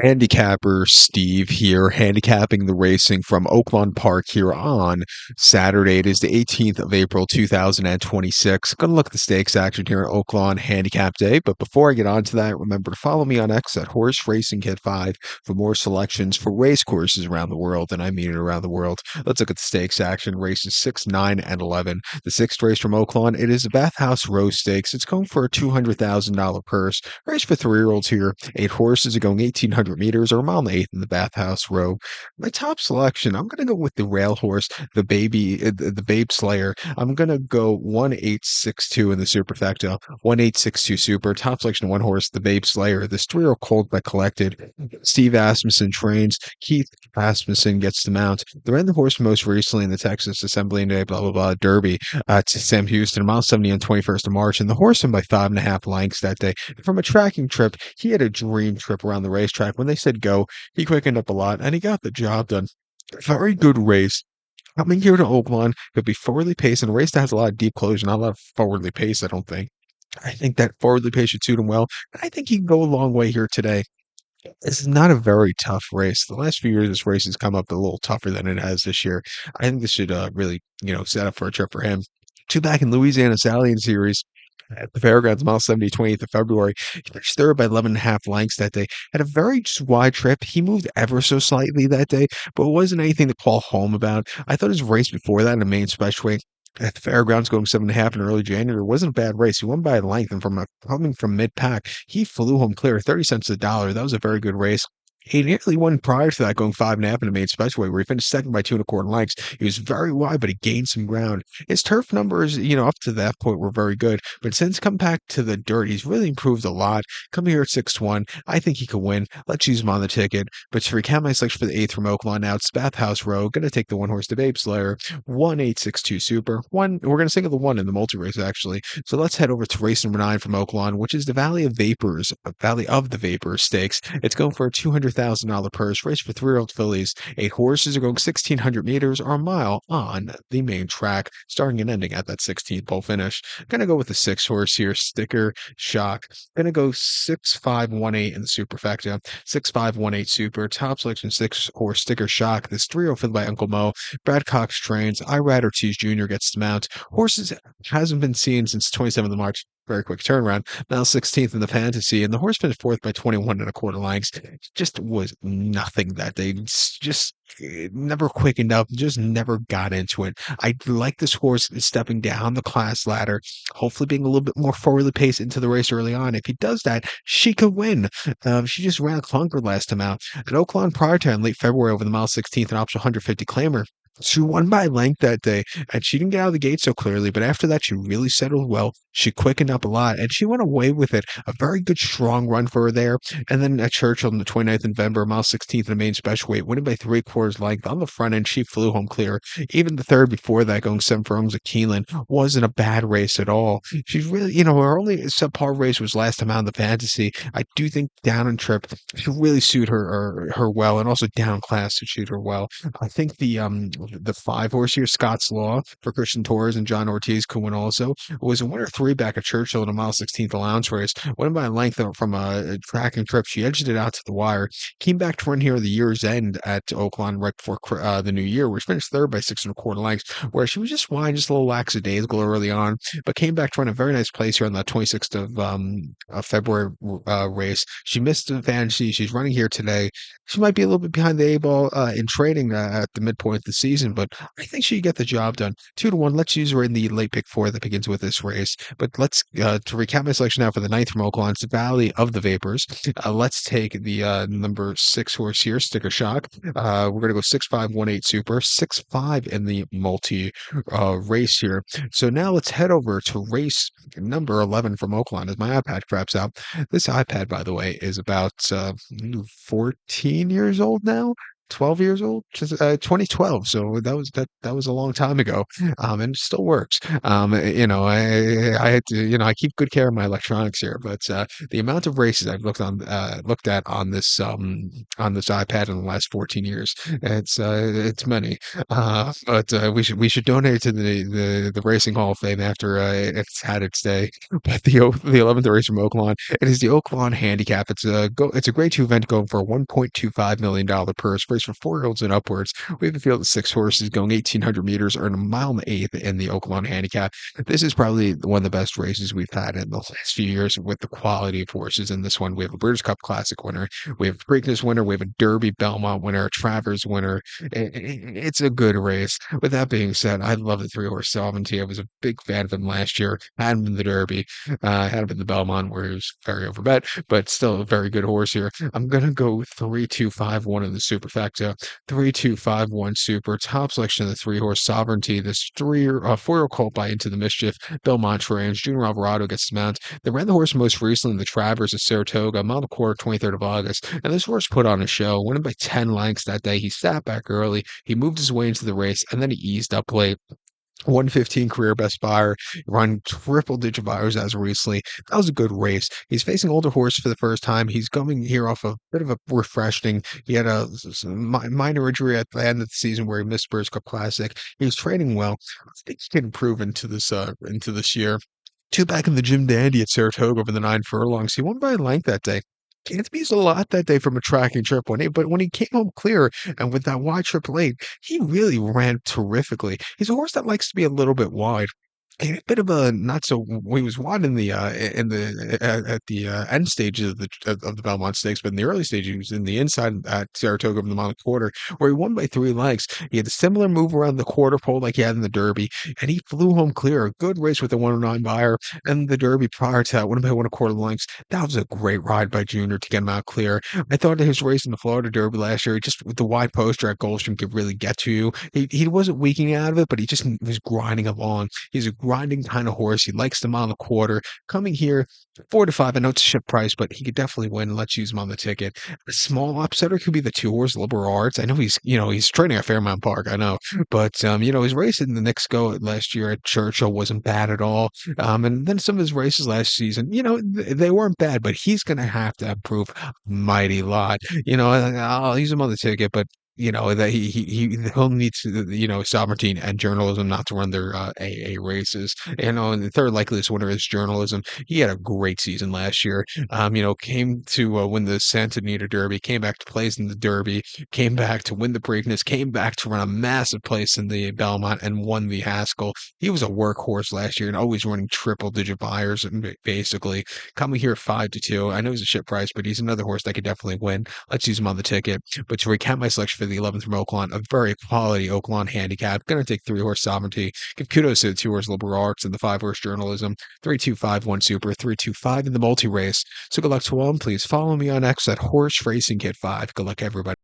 Handicapper Steve here, handicapping the racing from Oaklawn Park here on Saturday. It is the 18th of April, 2026. Gonna look at the stakes action here at Oaklawn Handicap Day. But before I get on to that, remember to follow me on X at Horse Racing Kid 5 for more selections for race courses around the world, and I mean it around the world. Let's look at the stakes action. Races 6, 9, and 11. The sixth race from Oaklawn, it is the Bathhouse Row Stakes. It's going for a $200,000 purse. Race for three-year-olds here. Eight horses are going 1,800 meters or a mile and eighth in the Bathhouse Row. My top selection, I'm going to go with the rail horse, the Babe Slayer. I'm going to go 1862 in the superfecta, 1862 super. Top selection, one horse, the Babe Slayer. This three-year-old colt by collected. Steve Asmussen trains. Keith Asmussen gets the mount. They ran the horse most recently in the Texas Assembly Day, blah, blah, blah, Derby to Sam Houston, mile 70 on 21st of March, and the horse won by 5.5 lengths that day. From a tracking trip, he had a dream trip around the racetrack. When they said go, he quickened up a lot and he got the job done. Very good race. Coming here to Oaklawn, could be forwardly paced in a race that has a lot of deep closure, not a lot of forwardly pace, I don't think. I think that forwardly pace should suit him well. I think he can go a long way here today. This is not a very tough race. The last few years, this race has come up a little tougher than it has this year. I think this should really, set up for a trip for him. Two back in Louisiana Stallion Series at the Fairgrounds, mile 70, 20th of February. He finished third by 11.5 lengths that day. Had a very just wide trip. He moved ever so slightly that day, but it wasn't anything to call home about. I thought his race before that in the main specialweight at the Fairgrounds going 7.5 in early January wasn't a bad race. He won by a length, and coming from mid pack, he flew home clear, 30 cents a dollar. That was a very good race. He nearly won prior to that, going 5.5 in the main specialweight, where he finished second by 2.25 lengths. He was very wide, but he gained some ground. His turf numbers, up to that point were very good, but since come back to the dirt, he's really improved a lot. Coming here at 6-1, I think he could win. Let's use him on the ticket. But to recap my selection for the eighth from Oaklawn, now it's Bathhouse Row. Going to take the one horse, the Babe Slayer, 1862 Super. We're going to single the one in the multi race, actually. So let's head over to race number 9 from Oaklawn, which is the Valley of the Vapors Stakes. It's going for a $200,000 purse. Race for three-year-old fillies. Eight horses are going 1,600 meters or a mile on the main track, starting and ending at that 16th pole finish. Gonna go with the six horse here, Sticker Shock. Gonna go 6-5-1-8 in the superfecta, 6-5-1-8 super. Top selection six horse Sticker Shock. This three-year-old fillied by Uncle Mo. Brad Cox trains. Irad Ortiz Jr. gets the mount. Horses hasn't been seen since 27th of March. Very quick turnaround. Now 16th in the fantasy, and the horse finished fourth by 21.25 lengths. Just was nothing that day. Just never quickened up, just never got into it. I like this horse stepping down the class ladder, hopefully being a little bit more forwardly paced into the race early on. If he does that, she could win. She just ran a clunker last time out. At Oaklawn prior to in late February over the mile 16th and option 150 claimer. She won by length that day, and she didn't get out of the gate so clearly, but after that, she really settled well. She quickened up a lot, and she went away with it. A very good, strong run for her there. And then at Churchill on the 29th of November, mile 16th in the main special weight, winning by three-quarters length on the front end, she flew home clear. Even the third before that, going 7 furlongs at Keeneland, wasn't a bad race at all. She's really, her only subpar race was last time out in the fantasy. I do think down and trip should really suit her well, and also down class to suit her well. I think the five horse here, Scott's Law for Christian Torres and John Ortiz could win also. Was a winner three back at Churchill in a mile 16th allowance race. Went by a length from a tracking trip. She edged it out to the wire. Came back to run here at the year's end at Oaklawn right before the new year, where she finished third by 6.25 lengths, where she was just wide, just a little lackadaisical early on, but came back to run a very nice place here on the 26th of February race. She missed the fantasy. She's running here today. She might be a little bit behind the eight ball in training at the midpoint of the season, but I think she get the job done. 2-1. Let's use her in the late pick four that begins with this race. But let's to recap my selection now for the ninth from Oaklawn, it's the Valley of the Vapors. Let's take the number six horse here, Sticker Shock. We're gonna go 6-5-1-8 super, 6-5 in the multi race here. So now let's head over to race number 11 from Oaklawn as my iPad craps out. This iPad, by the way, is about 14 years old now. 12 years old, just 2012. So that was a long time ago, and it still works. I had to, I keep good care of my electronics here, but the amount of races I've looked at on this iPad in the last 14 years, it's many. But we should donate to the Racing Hall of Fame after it's had its day. But the 11th race from Oaklawn, it is the Oaklawn Handicap. It's a Grade 2 event going for a $1.25 million purse, race for 4-year-olds and upwards. We have a field of 6 horses going 1,800 meters, or in a mile and eighth in the Oaklawn Handicap. This is probably one of the best races we've had in the last few years with the quality of horses. In this one, we have a British Cup Classic winner, we have a Preakness winner, we have a Derby Belmont winner, a Travers winner. It's a good race. With that being said, I love the 3-horse Sovereignty. I was a big fan of him last year. Had him in the Derby, had him in the Belmont, where he was very overbet, but still a very good horse here. I'm gonna go 3-2-5-1 in the superfecta. 3-2-5-1 super. Top selection of the 3-horse Sovereignty. This 4-year colt by Into the Mischief. Belmont Range. Junior Alvarado gets the mount. They ran the horse most recently in the Travers of Saratoga, mile and a quarter, 23rd of August. And this horse put on a show, winning by 10 lengths that day. He sat back early. He moved his way into the race, and then he eased up late. 115 career best buyer, run triple digit buyers as of recently. That was a good race. He's facing older horse for the first time. He's coming here off a bit of a refreshing. He had minor injury at the end of the season where he missed British Cup Classic. He was training well. I think he can improve into this year. Two back in the Jim Dandy at Saratoga over the 9 furlongs. He won by a length that day. Can't be a lot that day from a tracking trip but when he came home clear and with that wide triple eight, he really ran terrifically. He's a horse that likes to be a little bit wide. A bit of a not so he was wide in the at the end stages of the Belmont Stakes, but in the early stages he was in the inside at Saratoga of the Mile Quarter, where he won by 3 lengths. He had a similar move around the quarter pole like he had in the Derby, and he flew home clear. A good race with a 109 buyer, and the Derby prior to that, won by 1 1/4 lengths. That was a great ride by Junior to get him out clear. I thought that his race in the Florida Derby last year, just with the wide poster at Goldstream, could really get to you. He wasn't weakening out of it, but he just was grinding along. He's a grinding kind of horse. He likes the mile and a quarter. Coming here, 4 to 5. I know it's a ship price, but he could definitely win. Let's use him on the ticket. A small upsetter could be the 2 horse Liberal Arts. I know he's training at Fairmount Park. I know, but his race in the Knicks Go last year at Churchill wasn't bad at all. And then some of his races last season, they weren't bad, but he's going to have to improve mighty lot. I'll use him on the ticket, but that he'll need to, sovereignty and journalism not to run their AA races. And the third likeliest winner is journalism. He had a great season last year. Came to win the Santa Anita Derby, came back to place in the Derby, came back to win the Preakness, came back to run a massive place in the Belmont and won the Haskell. He was a workhorse last year and always running triple digit buyers, basically. Coming here 5 to 2. I know he's a ship price, but he's another horse that could definitely win. Let's use him on the ticket. But to recap my selection for the 11th from Oaklawn, a very quality Oaklawn handicap. Going to take 3-horse Sovereignty. Give kudos to the 2 horse Liberal Arts and the 5-horse Journalism. 3-2-5-1 Super. 3-2-5 in the multi race. So good luck to all. And please follow me on X at Horse Racing Kit 5. Good luck, everybody.